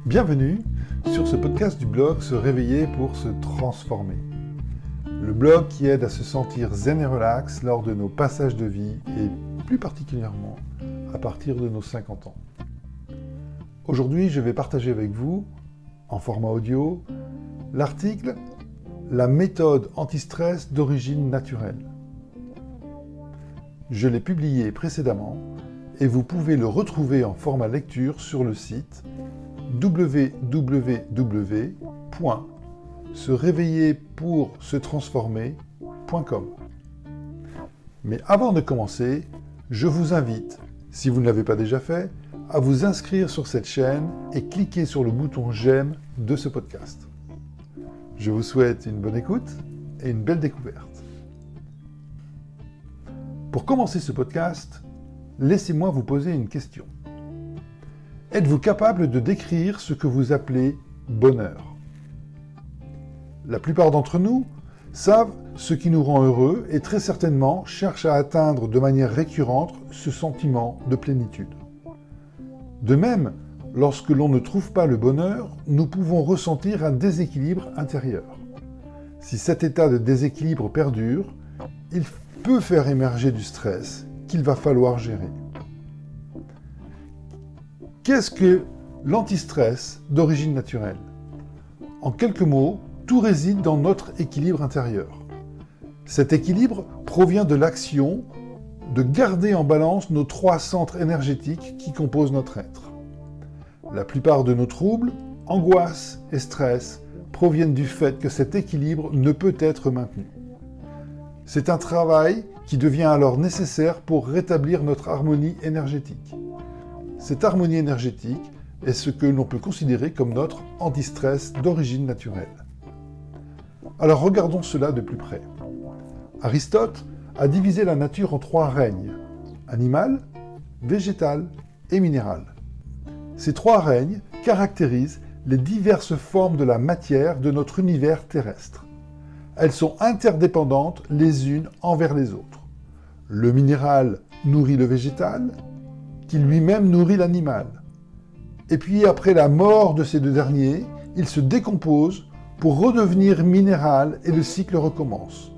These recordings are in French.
Bienvenue sur ce podcast du blog Se réveiller pour se transformer. Le blog qui aide à se sentir zen et relax lors de nos passages de vie et plus particulièrement à partir de nos 50 ans. Aujourd'hui, je vais partager avec vous, en format audio, l'article « La méthode anti-stress d'origine naturelle ». Je l'ai publié précédemment et vous pouvez le retrouver en format lecture sur le site www.seréveillerpoursetransformer.com. Mais avant de commencer, je vous invite, si vous ne l'avez pas déjà fait, à vous inscrire sur cette chaîne et cliquer sur le bouton j'aime de ce podcast. Je vous souhaite une bonne écoute et une belle découverte. Pour commencer ce podcast, laissez-moi vous poser une question. Êtes-vous capable de décrire ce que vous appelez bonheur ? La plupart d'entre nous savent ce qui nous rend heureux et très certainement cherchent à atteindre de manière récurrente ce sentiment de plénitude. De même, lorsque l'on ne trouve pas le bonheur, nous pouvons ressentir un déséquilibre intérieur. Si cet état de déséquilibre perdure, il peut faire émerger du stress qu'il va falloir gérer. Qu'est-ce que l'antistress d'origine naturelle ? En quelques mots, tout réside dans notre équilibre intérieur. Cet équilibre provient de l'action de garder en balance nos trois centres énergétiques qui composent notre être. La plupart de nos troubles, angoisses et stress proviennent du fait que cet équilibre ne peut être maintenu. C'est un travail qui devient alors nécessaire pour rétablir notre harmonie énergétique. Cette harmonie énergétique est ce que l'on peut considérer comme notre antistress d'origine naturelle. Alors regardons cela de plus près. Aristote a divisé la nature en trois règnes, animal, végétal et minéral. Ces trois règnes caractérisent les diverses formes de la matière de notre univers terrestre. Elles sont interdépendantes les unes envers les autres. Le minéral nourrit le végétal, qui lui-même nourrit l'animal. Et puis après la mort de ces deux derniers, il se décompose pour redevenir minéral et le cycle recommence.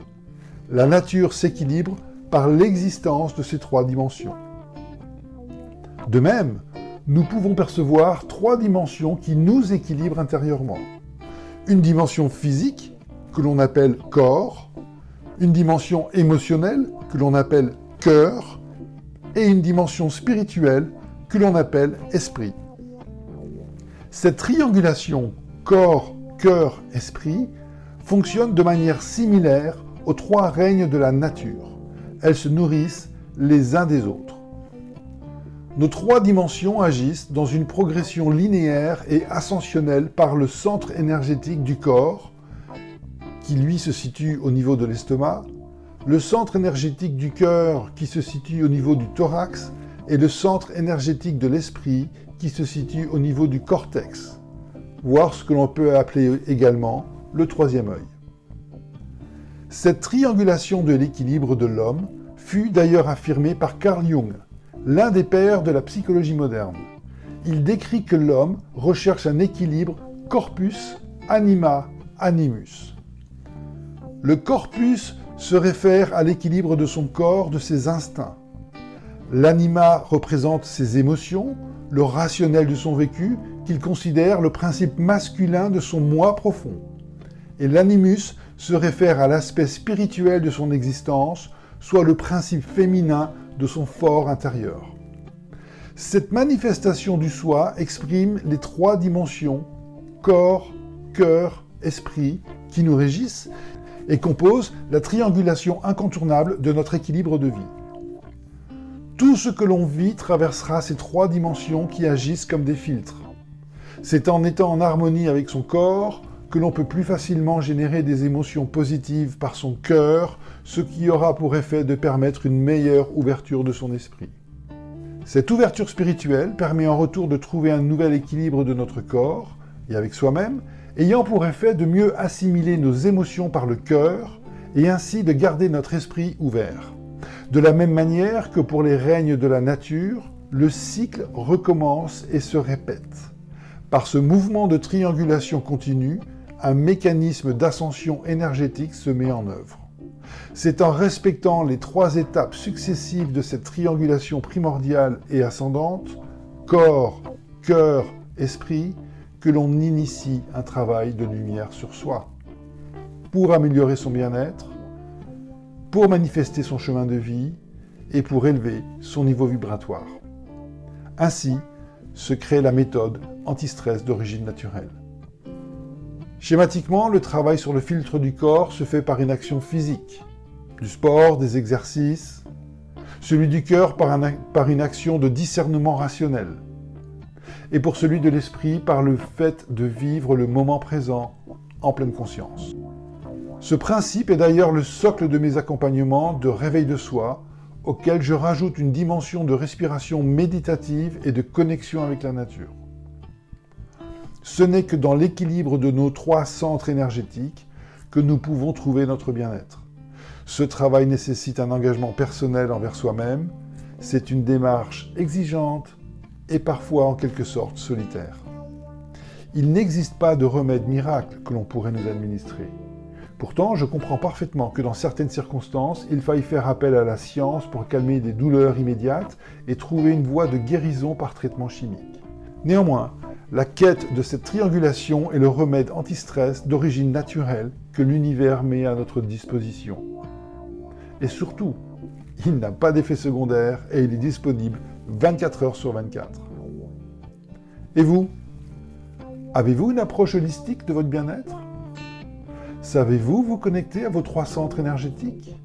La nature s'équilibre par l'existence de ces trois dimensions. De même, nous pouvons percevoir trois dimensions qui nous équilibrent intérieurement. Une dimension physique, que l'on appelle corps, une dimension émotionnelle, que l'on appelle cœur, et une dimension spirituelle que l'on appelle esprit. Cette triangulation corps, cœur, esprit fonctionne de manière similaire aux trois règnes de la nature. Elles se nourrissent les uns des autres. Nos trois dimensions agissent dans une progression linéaire et ascensionnelle par le centre énergétique du corps, qui lui se situe au niveau de l'estomac, le centre énergétique du cœur qui se situe au niveau du thorax et le centre énergétique de l'esprit qui se situe au niveau du cortex, voire ce que l'on peut appeler également le troisième œil. Cette triangulation de l'équilibre de l'homme fut d'ailleurs affirmée par Carl Jung, l'un des pères de la psychologie moderne. Il décrit que l'homme recherche un équilibre corpus anima animus. Le corpus se réfère à l'équilibre de son corps, de ses instincts. L'anima représente ses émotions, le rationnel de son vécu, qu'il considère le principe masculin de son moi profond. Et l'animus se réfère à l'aspect spirituel de son existence, soit le principe féminin de son fort intérieur. Cette manifestation du soi exprime les trois dimensions, corps, cœur, esprit, qui nous régissent, et compose la triangulation incontournable de notre équilibre de vie. Tout ce que l'on vit traversera ces trois dimensions qui agissent comme des filtres. C'est en étant en harmonie avec son corps que l'on peut plus facilement générer des émotions positives par son cœur, ce qui aura pour effet de permettre une meilleure ouverture de son esprit. Cette ouverture spirituelle permet en retour de trouver un nouvel équilibre de notre corps et avec soi-même, ayant pour effet de mieux assimiler nos émotions par le cœur et ainsi de garder notre esprit ouvert. De la même manière que pour les règnes de la nature, le cycle recommence et se répète. Par ce mouvement de triangulation continue, un mécanisme d'ascension énergétique se met en œuvre. C'est en respectant les 3 étapes successives de cette triangulation primordiale et ascendante, corps, cœur, esprit, que l'on initie un travail de lumière sur soi. Pour améliorer son bien-être, pour manifester son chemin de vie et pour élever son niveau vibratoire. Ainsi se crée la méthode anti-stress d'origine naturelle. Schématiquement, le travail sur le filtre du corps se fait par une action physique, du sport, des exercices, celui du cœur par une action de discernement rationnel, et pour celui de l'esprit par le fait de vivre le moment présent en pleine conscience. Ce principe est d'ailleurs le socle de mes accompagnements de réveil de soi, auquel je rajoute une dimension de respiration méditative et de connexion avec la nature. Ce n'est que dans l'équilibre de nos 3 centres énergétiques que nous pouvons trouver notre bien-être. Ce travail nécessite un engagement personnel envers soi-même, c'est une démarche exigeante et parfois en quelque sorte solitaire. Il n'existe pas de remède miracle que l'on pourrait nous administrer. Pourtant, je comprends parfaitement que dans certaines circonstances, il faille faire appel à la science pour calmer des douleurs immédiates et trouver une voie de guérison par traitement chimique. Néanmoins, la quête de cette triangulation est le remède anti-stress d'origine naturelle que l'univers met à notre disposition. Et surtout, il n'a pas d'effet secondaire et il est disponible 24 heures sur 24. Et vous? Avez-vous une approche holistique de votre bien-être? Savez-vous vous connecter à vos 3 centres énergétiques?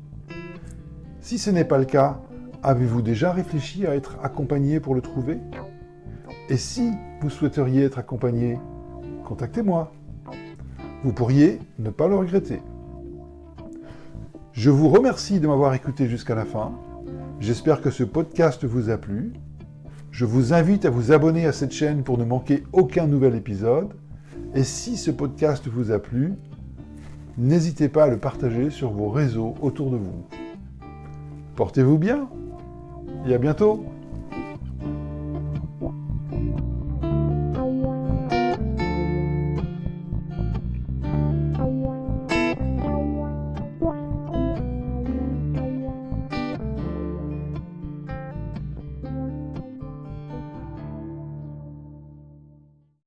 Si ce n'est pas le cas, avez-vous déjà réfléchi à être accompagné pour le trouver? Et si vous souhaiteriez être accompagné, contactez-moi. Vous pourriez ne pas le regretter. Je vous remercie de m'avoir écouté jusqu'à la fin. J'espère que ce podcast vous a plu. Je vous invite à vous abonner à cette chaîne pour ne manquer aucun nouvel épisode. Et si ce podcast vous a plu, n'hésitez pas à le partager sur vos réseaux autour de vous. Portez-vous bien et à bientôt.